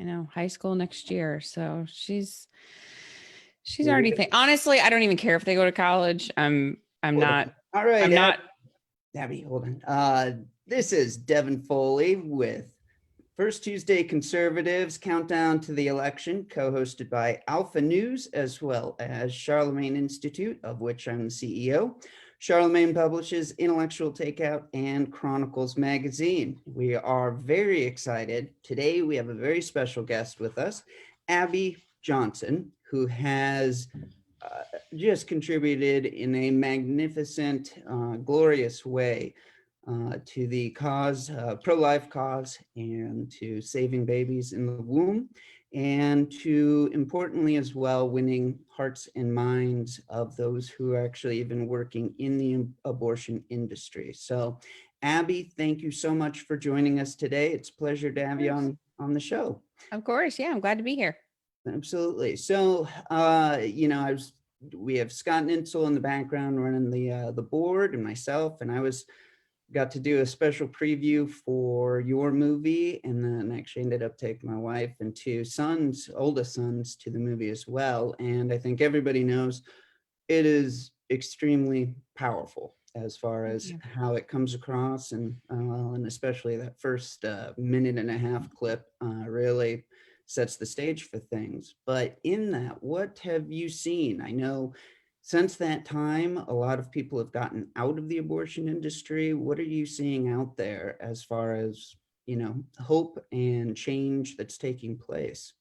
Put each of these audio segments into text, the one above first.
I know, high school next year. So she's already honestly, I don't even care if they go to college. I'm not. All right, I'm not. Abby, hold on. This is Devin Foley with First Tuesday Conservatives Countdown to the Election, co-hosted by Alpha News, as well as Charlemagne Institute, of which I'm the CEO. Charlemagne publishes Intellectual Takeout and Chronicles magazine. We are very excited. Today, we have a very special guest with us, Abby Johnson, who has just contributed in a magnificent, glorious way to the cause, pro-life cause, and to saving babies in the womb, and to, importantly as well, winning hearts and minds of those who are actually even working in the abortion industry. So, Abby, thank you so much for joining us today. It's a pleasure to have you on the show. Of course, yeah, I'm glad to be here. Absolutely. So, we have Scott Nintzel in the background running the board, and myself, and I got to do a special preview for your movie, and then actually ended up taking my wife and two sons, oldest sons, to the movie as well. And I think everybody knows it is extremely powerful as far as how it comes across, and especially that first minute and a half clip really sets the stage for things. But in that, what have you seen? I know since that time, a lot of people have gotten out of the abortion industry. What are you seeing out there as far as, hope and change that's taking place?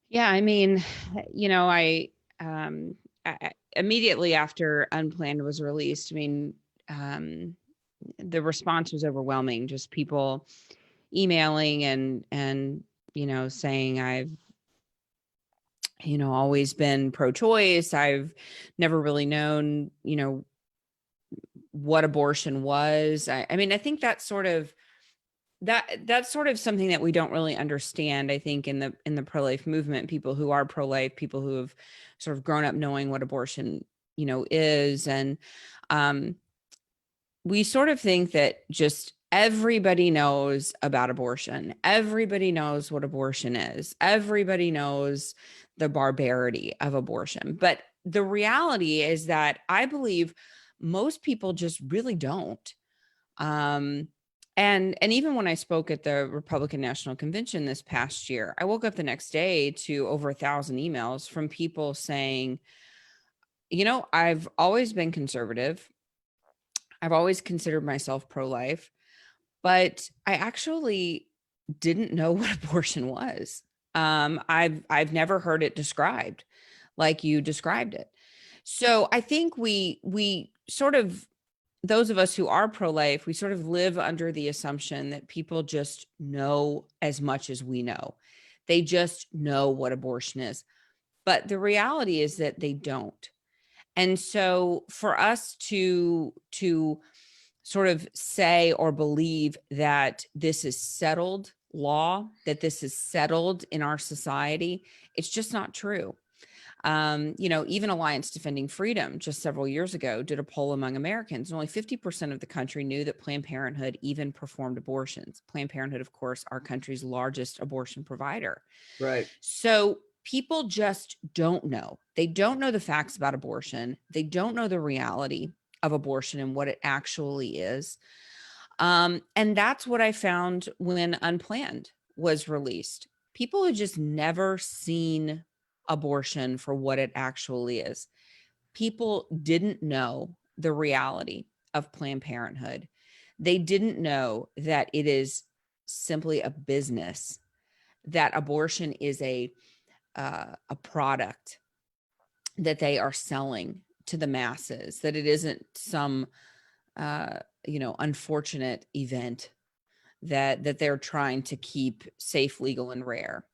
Yeah, I mean, I immediately after Unplanned was released, I mean, the response was overwhelming. Just people emailing and saying I've always been pro-choice. I've never really known what abortion was. I mean, I think that's sort of something that we don't really understand. I think in the pro-life movement, people who are pro-life, people who have sort of grown up knowing what abortion is, and we sort of think that just everybody knows about abortion. Everybody knows what abortion is. Everybody knows the barbarity of abortion. But the reality is that I believe most people just really don't. And even when I spoke at the Republican National Convention this past year, I woke up the next day to over 1,000 emails from people saying, I've always been conservative. I've always considered myself pro-life, but I actually didn't know what abortion was. I've never heard it described like you described it. So I think we sort of, those of us who are pro-life, we sort of live under the assumption that people just know as much as we know. They just know what abortion is. But the reality is that they don't. And so for us to sort of say or believe that this is settled law, that this is settled in our society, it's just not true. Even Alliance Defending Freedom just several years ago did a poll among Americans, and only 50% of the country knew that Planned Parenthood even performed abortions. Planned Parenthood, of course, our country's largest abortion provider. Right. So people just don't know. They don't know the facts about abortion. They don't know the reality of abortion and what it actually is. And that's what I found when Unplanned was released. People had just never seen abortion for what it actually is. People didn't know the reality of Planned Parenthood. They didn't know that it is simply a business, that abortion is a product that they are selling to the masses, that it isn't some unfortunate event that they're trying to keep safe, legal, and rare.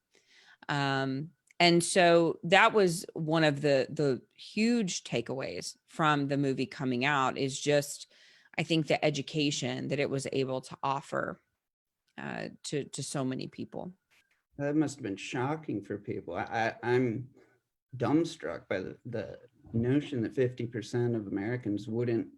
And so that was one of the huge takeaways from the movie coming out, is just, I think, the education that it was able to offer to so many people. That must have been shocking for people. I'm dumbstruck by the notion that 50% of Americans wouldn't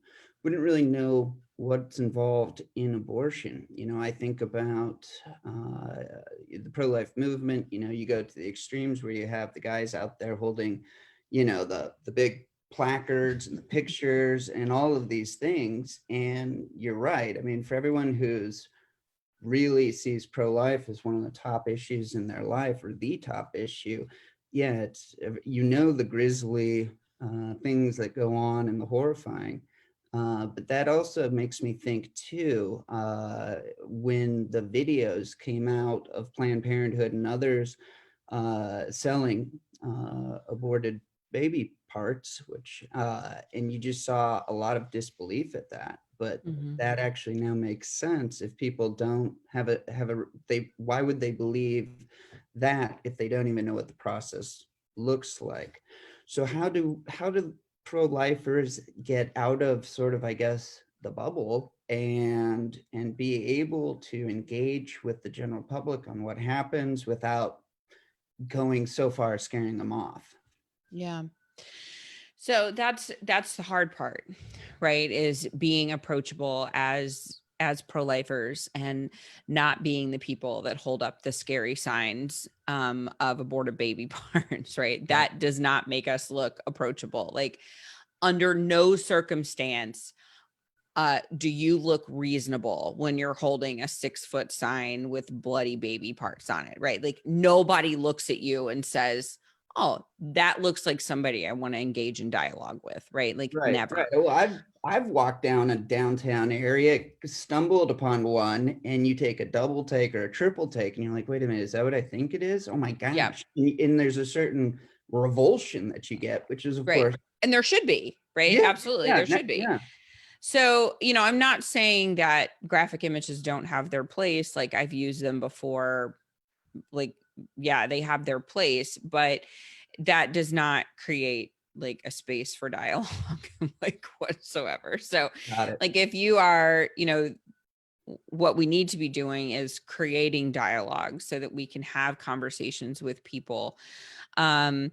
really know what's involved in abortion. I think about the pro-life movement. You go to the extremes where you have the guys out there holding, the big placards and the pictures and all of these things. And you're right. I mean, for everyone who's really sees pro-life as one of the top issues in their life, or the top issue, yeah, it's, the grisly things that go on and the horrifying. But that also makes me think too, when the videos came out of Planned Parenthood and others selling aborted baby parts, which and you just saw a lot of disbelief at that. But that actually now makes sense. If people don't why would they believe that if they don't even know what the process looks like? So how do pro-lifers get out of sort of, I guess, the bubble and be able to engage with the general public on what happens without going so far as scaring them off? Yeah. So that's the hard part, right? Is being approachable as pro-lifers and not being the people that hold up the scary signs of aborted baby parts, right? That does not make us look approachable. Like, under no circumstance do you look reasonable when you're holding a 6-foot sign with bloody baby parts on it, right? Like, nobody looks at you and says, oh, that looks like somebody I want to engage in dialogue with, right? Like, Right, never. right. Well, I've walked down a downtown area, stumbled upon one, and you take a double take or a triple take, and you're like, wait a minute, is that what I think it is? Oh my Yeah, gosh. And there's a certain revulsion that you get, which is, of right. course, And there should be, right? yeah, Absolutely, yeah, there should be. yeah, So, I'm not saying that graphic images don't have their place. Like, I've used them before. Like, yeah, they have their place, but that does not create like a space for dialogue like whatsoever. So, got it. like, if you are, what we need to be doing is creating dialogue so that we can have conversations with people, um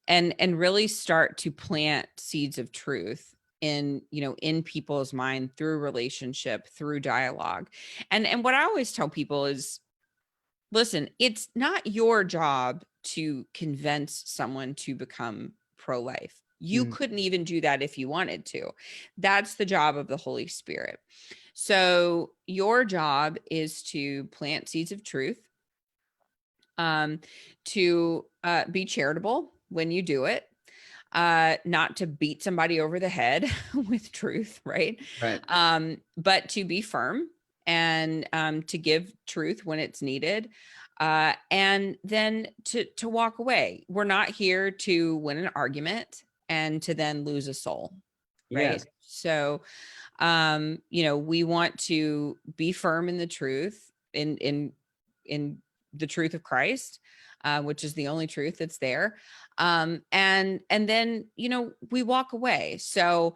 and really start to plant seeds of truth in people's mind through relationship, through dialogue. And what I always tell people is, listen, it's not your job to convince someone to become pro-life. You Mm, couldn't even do that if you wanted to. That's the job of the Holy Spirit. So your job is to plant seeds of truth, um, to be charitable when you do it, not to beat somebody over the head with truth, right? right. But to be firm and to give truth when it's needed, and then to walk away. We're not here to win an argument and to then lose a soul, right? Yes. So, we want to be firm in the truth, in the truth of Christ, which is the only truth that's there. And then, we walk away. So,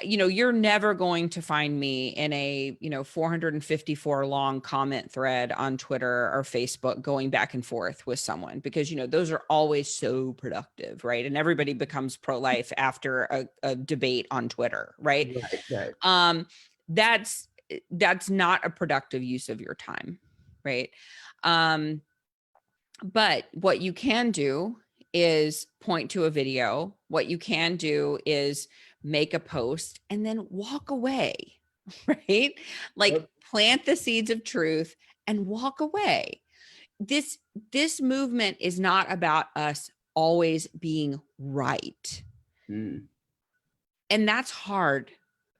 you're never going to find me in a, 454 long comment thread on Twitter or Facebook going back and forth with someone, because, those are always so productive, right? And everybody becomes pro-life after a debate on Twitter, right? Right, right. Um, that's not a productive use of your time, right? Um, but what you can do is point to a video. What you can do is make a post and then walk away, right? Like, Yep. plant the seeds of truth and walk away. This movement is not about us always being right. Mm, And that's hard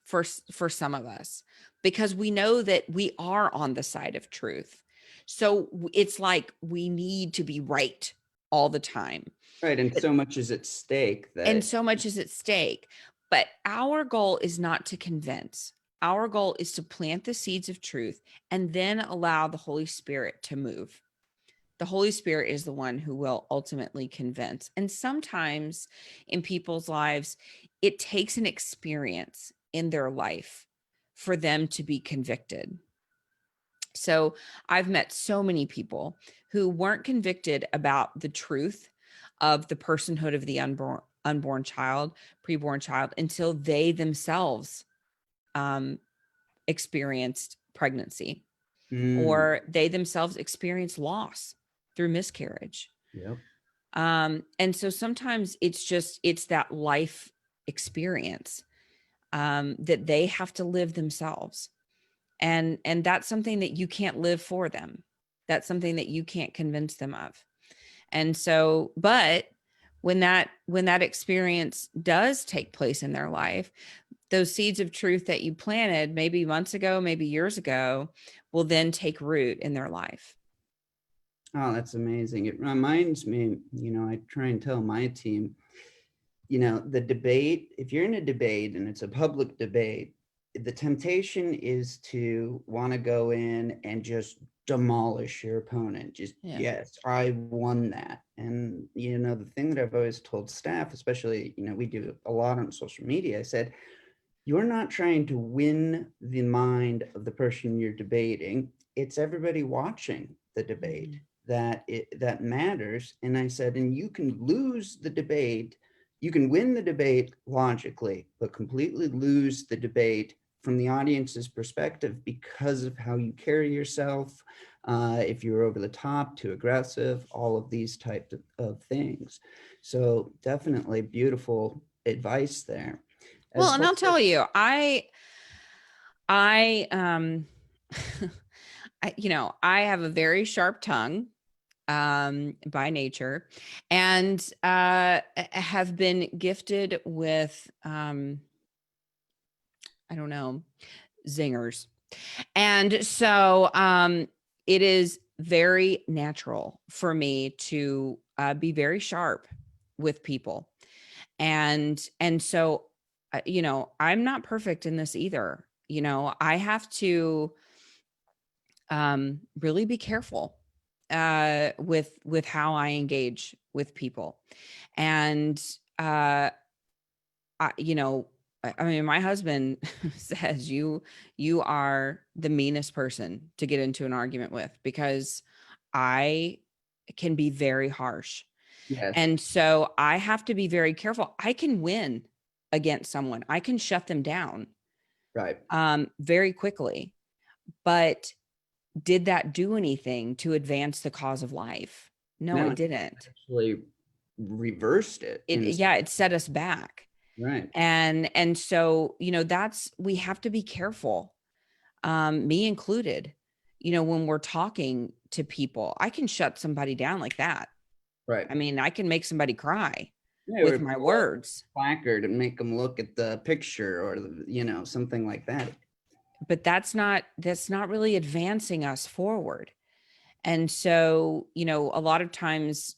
for some of us, because we know that we are on the side of truth. So it's like we need to be right all the time. right. And But so much is at stake and that, so much is at stake. But our goal is not to convince. Our goal is to plant the seeds of truth and then allow the Holy Spirit to move. The Holy Spirit is the one who will ultimately convince. And sometimes in people's lives, it takes an experience in their life for them to be convicted. So I've met so many people who weren't convicted about the truth of the personhood of the unborn child, preborn child, until they themselves um, experienced pregnancy, Mm. or they themselves experience loss through miscarriage. Yep. And so sometimes it's that life experience that they have to live themselves. And that's something that you can't live for them. That's something that you can't convince them of. And so, but when that experience does take place in their life, those seeds of truth that you planted maybe months ago, maybe years ago, will then take root in their life. Oh, that's amazing. It reminds me, I try and tell my team, the debate, if you're in a debate and it's a public debate, the temptation is to want to go in and just demolish your opponent. Just, Yeah. yes, I won that. And, the thing that I've always told staff, especially, we do a lot on social media, I said, you're not trying to win the mind of the person you're debating. It's everybody watching the debate that matters. And I said, and you can lose the debate. You can win the debate logically, but completely lose the debate from the audience's perspective because of how you carry yourself. If you're over the top, too aggressive, all of these types of things. So definitely beautiful advice there. Well, As and far I'll tell you, I I have a very sharp tongue by nature, and have been gifted with I don't know, zingers. And so it is very natural for me to be very sharp with people. And so I'm not perfect in this either. I have to really be careful with how I engage with people. And I mean, my husband says you are the meanest person to get into an argument with, because I can be very harsh. Yes, And so I have to be very careful. I can win against someone. I can shut them down right. very quickly. But did that do anything to advance the cause of life? No, No, it it didn't. actually reversed it. It set us back. Right. And so, we have to be careful, me included, when we're talking to people. I can shut somebody down like that. Right. I mean, I can make somebody cry Yeah, with or my pull up words, a placard and make them look at the picture or something like that. but that's not really advancing us forward. And so, a lot of times,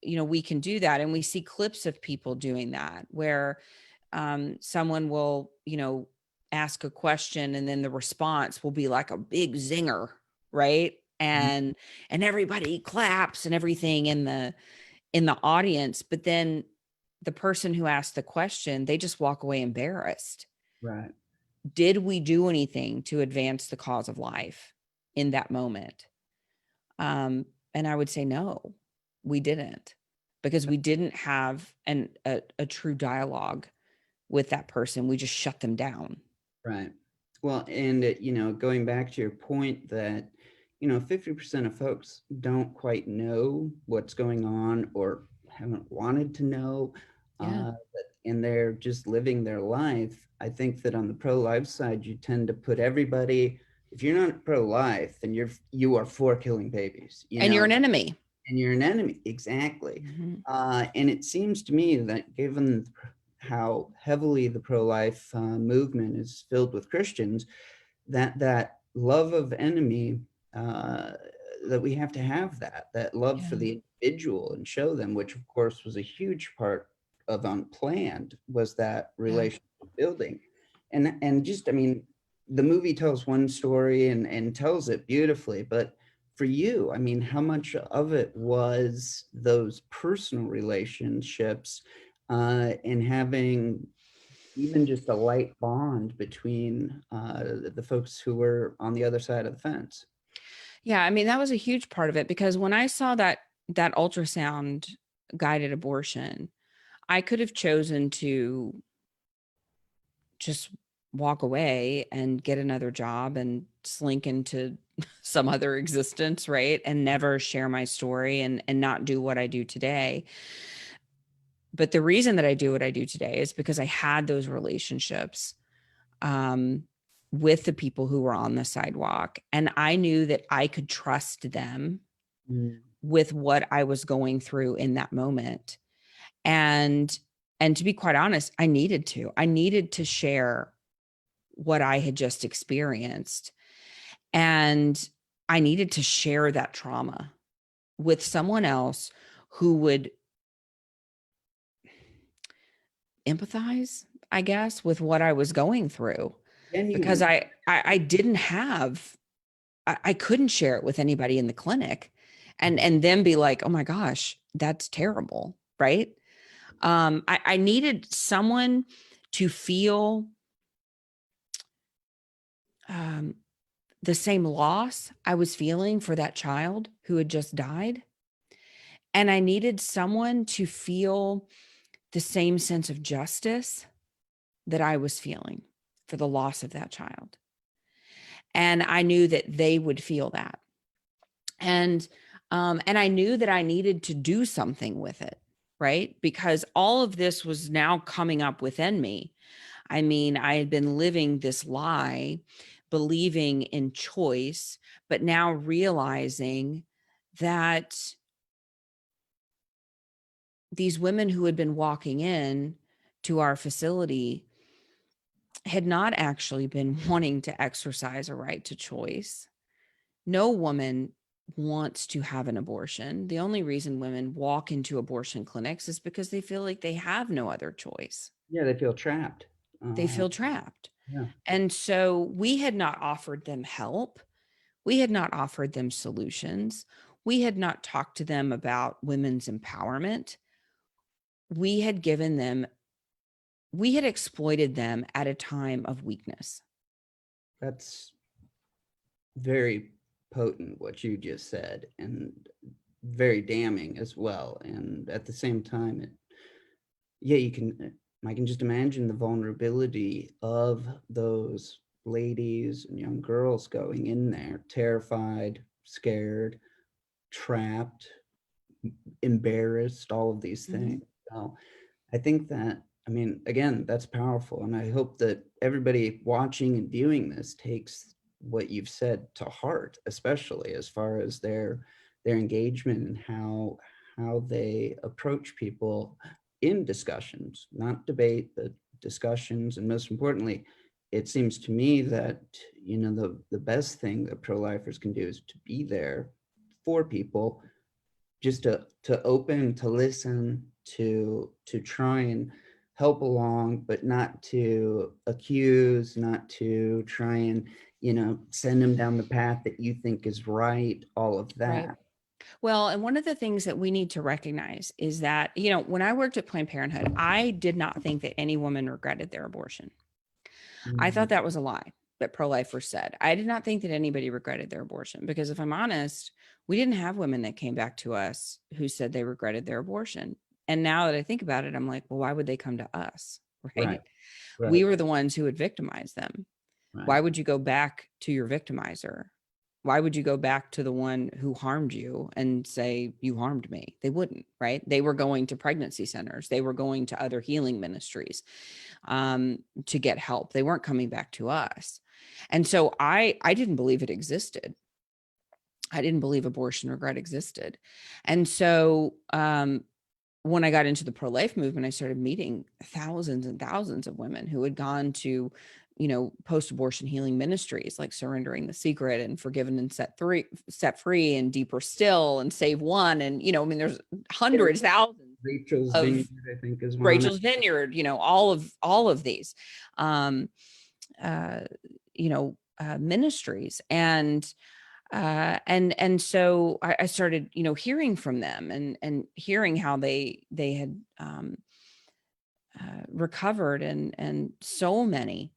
we can do that, and we see clips of people doing that where someone will, ask a question, and then the response will be like a big zinger, right? Mhm. And everybody claps and everything in the audience, but then the person who asked the question, they just walk away embarrassed. Right. Did we do anything to advance the cause of life in that moment? And I would say no, we didn't, because we didn't have a true dialogue with that person. We just shut them down. Right. Well, and going back to your point that 50% of folks don't quite know what's going on or haven't wanted to know, Yeah. and they're just living their life. I think that on the pro-life side, you tend to put everybody. If you're not pro-life, then you are for killing babies. And you're an enemy. And you're an enemy. Exactly. Mhm. And it seems to me that given how heavily the pro-life movement is filled with Christians, that love of enemy, that we have to have that love for Yeah. the individual and show them, which of course was a huge part of Unplanned, was that Yeah. relationship building. And just, I mean, the movie tells one story and tells it beautifully, but for you, I mean, how much of it was those personal relationships, and having even just a light bond between the folks who were on the other side of the fence? Yeah. I mean, that was a huge part of it, because when I saw that ultrasound guided abortion, I could have chosen to just walk away and get another job and slink into some other existence, right? And never share my story and not do what I do today. But the reason that I do what I do today is because I had those relationships um, with the people who were on the sidewalk. And I knew that I could trust them Mm. with what I was going through in that moment. And and to be quite honest, I needed to. I needed to share what I had just experienced. And I needed to share that trauma with someone else who would empathize, I guess, with what I was going through. Because Genuine. I didn't have, I couldn't share it with anybody in the clinic and then be like, oh my gosh, that's terrible. Right. I needed someone to feel um, the same loss I was feeling for that child who had just died. And I needed someone to feel the same sense of justice that I was feeling for the loss of that child. And I knew that they would feel that. And I knew that I needed to do something with it, right? Because all of this was now coming up within me. I mean, I had been living this lie, believing in choice, but now realizing that these women who had been walking in to our facility had not actually been wanting to exercise a right to choice. No woman wants to have an abortion. The only reason women walk into abortion clinics is because they feel like they have no other choice. Yeah, they feel trapped. They Uh, feel trapped. yeah. And so we had not offered them help. We had not offered them solutions. We had not talked to them about women's empowerment. We had given them, we had exploited them at a time of weakness. That's very potent what you just said, and very damning as well. And at the same time, yeah, I can just imagine the vulnerability of those ladies and young girls going in there, terrified, scared, trapped, embarrassed, all of these Mhm. things. So I think that, I mean, again, that's powerful. And I hope that everybody watching and viewing this takes what you've said to heart, especially as far as their engagement and how they approach people in discussions, not debate, but discussions. And most importantly, it seems to me that, you know, the best thing that pro-lifers can do is to be there for people, just to open, to listen, to try and help along, but not to accuse, not to try and, you know, send them down the path that you think is right, all of Right. that. Well, and one of the things that we need to recognize is that, when I worked at Planned Parenthood, I did not think that any woman regretted their abortion. I Mhm. thought that was a lie that pro-lifers said. I did not think that anybody regretted their abortion because if I'm honest, we didn't have women that came back to us who said they regretted their abortion. And now that I think about it, I'm like, well, why would they come to us? Right, Right. We right, were the ones who had victimized them. Why right. would you go back to your victimizer? Why would you go back to the one who harmed you and say, you harmed me? They wouldn't, right? They were going to pregnancy centers. They were going to other healing ministries to get help. They weren't coming back to us. And so I didn't believe it existed. I didn't believe abortion regret existed. And so when I got into the pro-life movement, I started meeting thousands and thousands of women who had gone to, post-abortion healing ministries like Surrendering the Secret and Forgiven and Set Free and Deeper Still and Save One. And, I mean, there's hundreds, thousands Rachel's of Vineyard, I think, is one. Rachel's Vineyard, all of these, um, uh, ministries. And so I started, hearing from them and hearing how they had recovered, and so many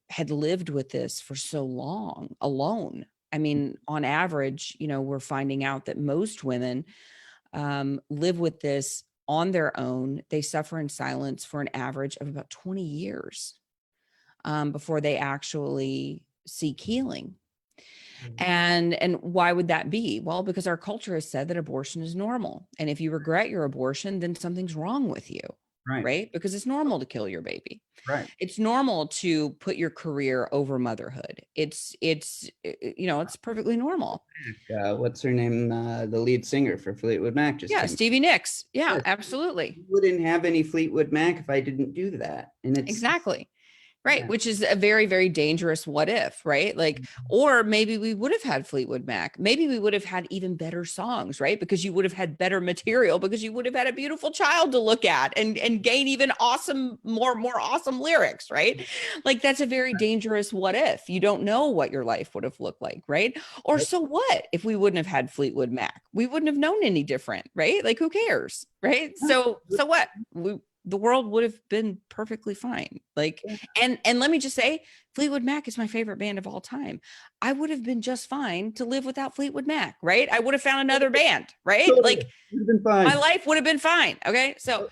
had lived with this for so long alone. I mean, on average, we're finding out that most women live with this on their own. They suffer in silence for an average of about 20 years. before they actually seek healing. And why would that be? Well, because our culture has said that abortion is normal. And if you regret your abortion, then something's wrong with you. Right. Right. Because it's normal to kill your baby. Right. It's normal to put your career over motherhood. It's perfectly normal. What's her name? The lead singer for Fleetwood Mac just Yeah. came. Stevie Nicks. Yeah, Yes. absolutely. You wouldn't have any Fleetwood Mac if I didn't do that. And it's Exactly. Right. yeah. Which is a very, very dangerous what if, right? Like, or maybe we would have had Fleetwood Mac. Maybe we would have had even better songs, right? Because you would have had better material, because you would have had a beautiful child to look at and gain even more awesome lyrics, right? Like, that's a very dangerous what if. You don't know what your life would have looked like, right? Or so what if we wouldn't have had Fleetwood Mac? We wouldn't have known any different, right? Like, who cares, right? So what? The world would have been perfectly fine. Like, and let me just say, Fleetwood Mac is my favorite band of all time. I would have been just fine to live without Fleetwood Mac, right? I would have found another band, right? Totally. Like, You've been fine. my life would have been fine. Okay. So,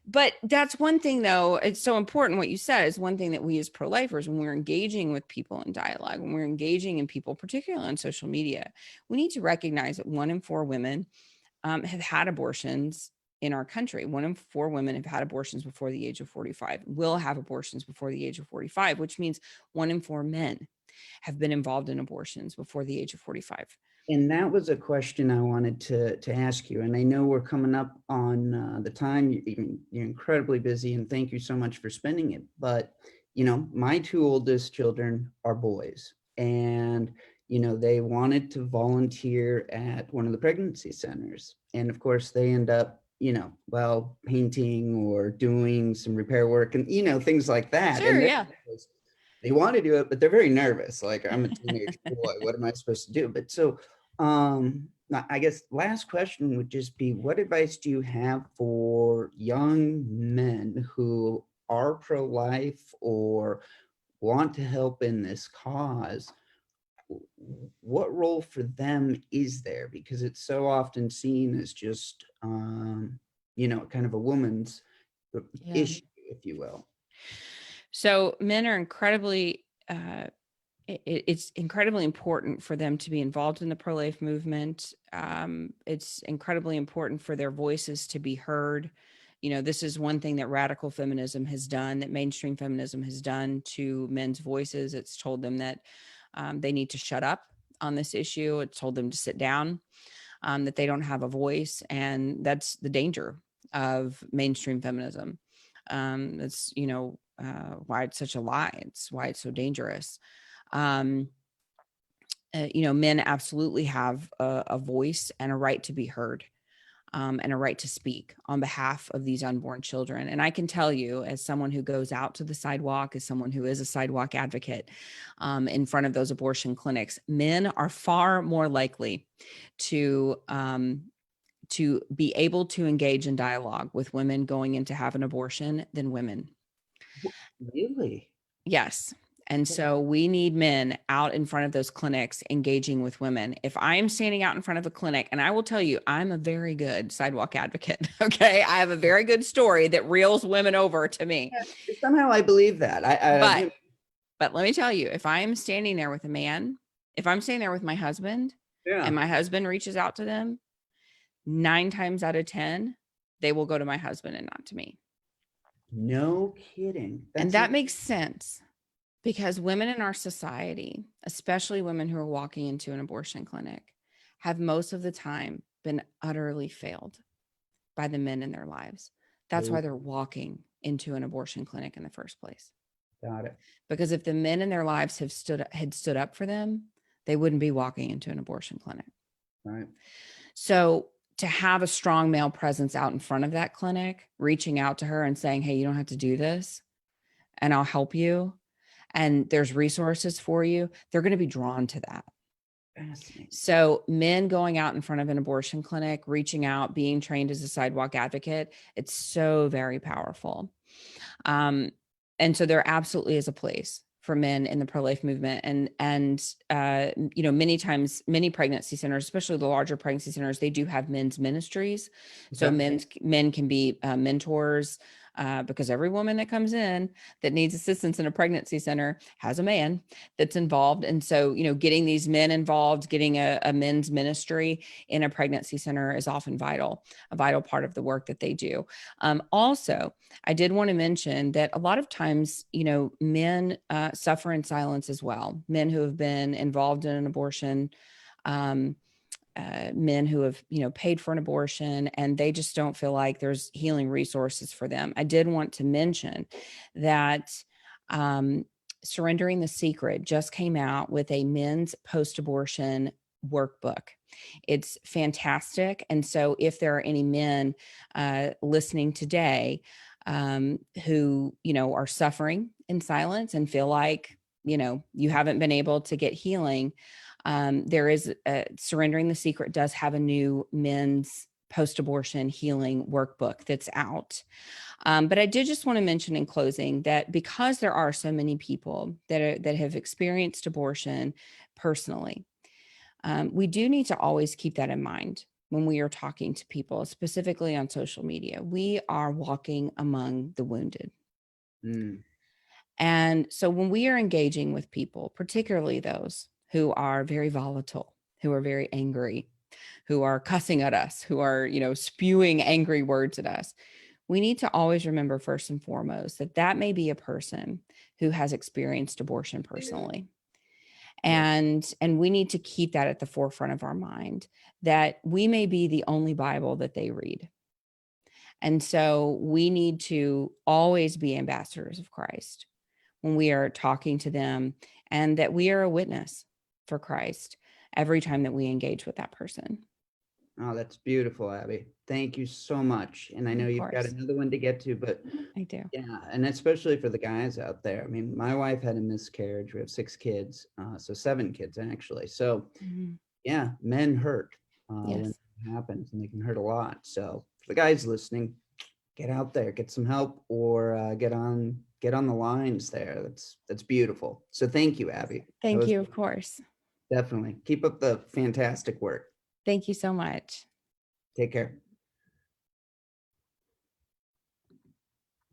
but that's one thing, though. It's so important. What you said is one thing that we as pro-lifers, when we're engaging with people in dialogue, when we're engaging in people, particularly on social media, we need to recognize that 1 in 4 women have had abortions in our country. 1 in 4 women have had abortions before the age of 45, will have abortions before the age of 45, which means 1 in 4 men have been involved in abortions before the age of 45. And that was a question I wanted to ask you. And I know we're coming up on the time. You're incredibly busy, and thank you so much for spending it. But, my 2 oldest children are boys, and, they wanted to volunteer at one of the pregnancy centers. And of course, they end up, painting or doing some repair work and, things like that. Sure, And yeah. they want to do it, but they're very nervous. Like, I'm a teenage boy. What am I supposed to do? But so, I guess last question would just be, what advice do you have for young men who are pro-life or want to help in this cause? What role for them is there? Because it's so often seen as just, kind of a woman's issue, if you will. So men are incredibly, it's incredibly important for them to be involved in the pro-life movement. It's incredibly important for their voices to be heard. This is one thing that radical feminism has done, that mainstream feminism has done to men's voices. It's told them that they need to shut up on this issue. It's told them to sit down, that they don't have a voice. And that's the danger of mainstream feminism. That's, why it's such a lie. It's why it's so dangerous. Men absolutely have a voice and a right to be heard, and a right to speak on behalf of these unborn children. And I can tell you, as someone who goes out to the sidewalk, as someone who is a sidewalk advocate, in front of those abortion clinics, men are far more likely to be able to engage in dialogue with women going in to have an abortion than women. Really? Yes. And so we need men out in front of those clinics engaging with women. If I'm standing out in front of a clinic, and I will tell you, I'm a very good sidewalk advocate. Okay. I have a very good story that reels women over to me. Somehow I believe that. But let me tell you, if I'm standing there with a man, if I'm standing there with my husband, and my husband reaches out to them, 9 times out of 10, they will go to my husband and not to me. No kidding. And that makes sense, because women in our society, especially women who are walking into an abortion clinic, have most of the time been utterly failed by the men in their lives. That's why they're walking into an abortion clinic in the first place. Got it. Because if the men in their lives had stood up for them, they wouldn't be walking into an abortion clinic. Right. So to have a strong male presence out in front of that clinic, reaching out to her and saying, hey, you don't have to do this, and I'll help you, and there's resources for you, they're going to be drawn to that. So men going out in front of an abortion clinic, reaching out, being trained as a sidewalk advocate, it's so very powerful. And so there absolutely is a place for men in the pro-life movement. And many times, many pregnancy centers, especially the larger pregnancy centers, they do have men's ministries. So men can be mentors, because every woman that comes in that needs assistance in a pregnancy center has a man that's involved. And so, getting these men involved, getting a men's ministry in a pregnancy center is often a vital part of the work that they do. Also, I did want to mention that a lot of times, men suffer in silence as well. Men who have been involved in an abortion, men who have, paid for an abortion, and they just don't feel like there's healing resources for them. I did want to mention that Surrendering the Secret just came out with a men's post-abortion workbook. It's fantastic. And so if there are any men listening today who, are suffering in silence and feel like, you haven't been able to get healing, there is Surrendering the Secret does have a new men's post-abortion healing workbook that's out. But I did just want to mention in closing that because there are so many people that have experienced abortion personally, we do need to always keep that in mind when we are talking to people, specifically on social media. We are walking among the wounded. Mm. And so when we are engaging with people, particularly those who are very volatile, who are very angry, who are cussing at us, who are, spewing angry words at us, we need to always remember first and foremost that may be a person who has experienced abortion personally. And we need to keep that at the forefront of our mind, that we may be the only Bible that they read. And so we need to always be ambassadors of Christ when we are talking to them, and that we are a witness for Christ every time that we engage with that person. Oh, that's beautiful, Abby. Thank you so much. And I know you've got another one to get to, but I do. Yeah, and especially for the guys out there. I mean, my wife had a miscarriage. We have 6 kids, so 7 kids actually. So yeah, men hurt when Yes. it happens, and they can hurt a lot. So for the guys listening, get out there, get some help, or get on the lines there. That's beautiful. So thank you, Abby. Thank you, of course. Definitely. Keep up the fantastic work. Thank you so much. Take care.